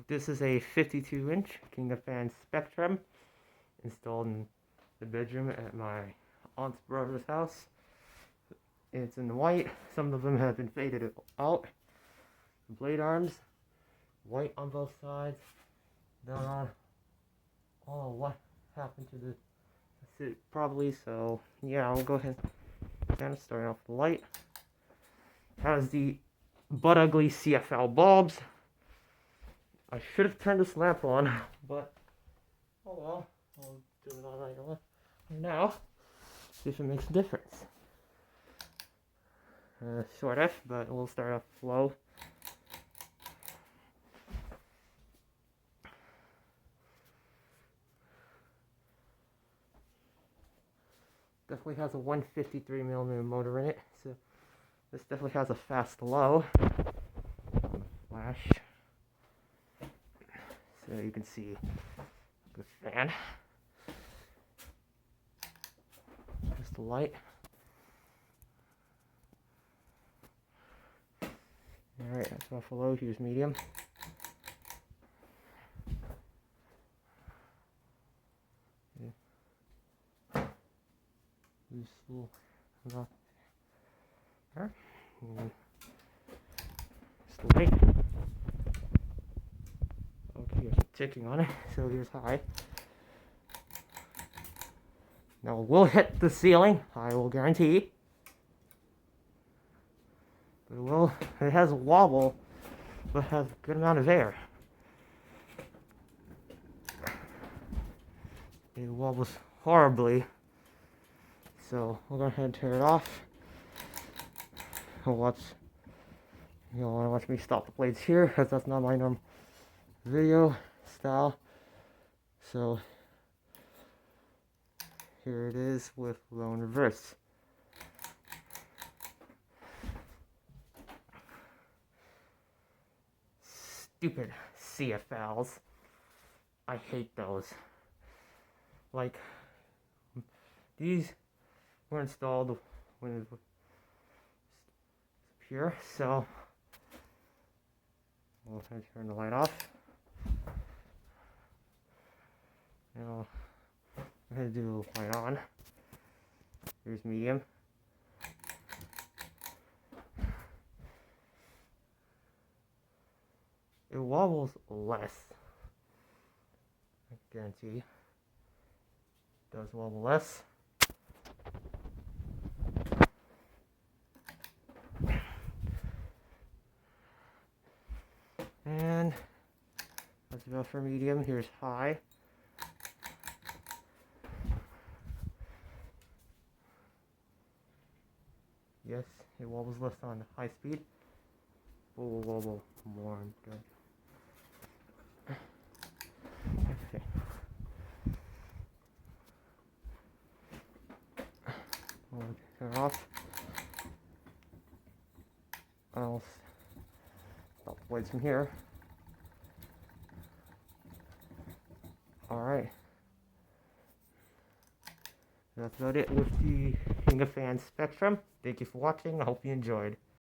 this is a 52-inch King of Fan Spectrum installed in the bedroom at my aunt's brother's house. It's in white. Some of them have been faded out. The blade arms, white on both sides. Don't know what happened to the sit probably. So yeah, I'll go ahead and start off the light. Has the butt ugly CFL bulbs. I should have turned this lamp on, but oh well. I'll do it all right now. See if it makes a difference. Sort of, but we'll start off slow. Definitely has a 153mm motor in it, so this definitely has a fast low. Flash. So you can see the fan. Just the light. Alright, that's off a low. Here's medium. This little there. Just the light. Okay, here's some ticking on it. So here's high. Now we'll hit the ceiling, I will guarantee. But it has a wobble, but has a good amount of air. It wobbles horribly. So we'll go ahead and turn it off. You'll want to watch me stop the blades here, because that's not my normal video style. So here it is with low and reverse. Stupid CFLs. I hate those. Like, these were installed when it was pure, so we'll turn the light off. Now, I'm going to do light on. Here's medium. It wobbles less. I guarantee. It does wobble less. And that's about for medium. Here's high. Yes, it wobbles less on high speed. Will wobble more on good. Okay. We'll turn it off. I'll stop the blades from here. Alright. That's about it with the King of Fan Spectrum. Thank you for watching. I hope you enjoyed.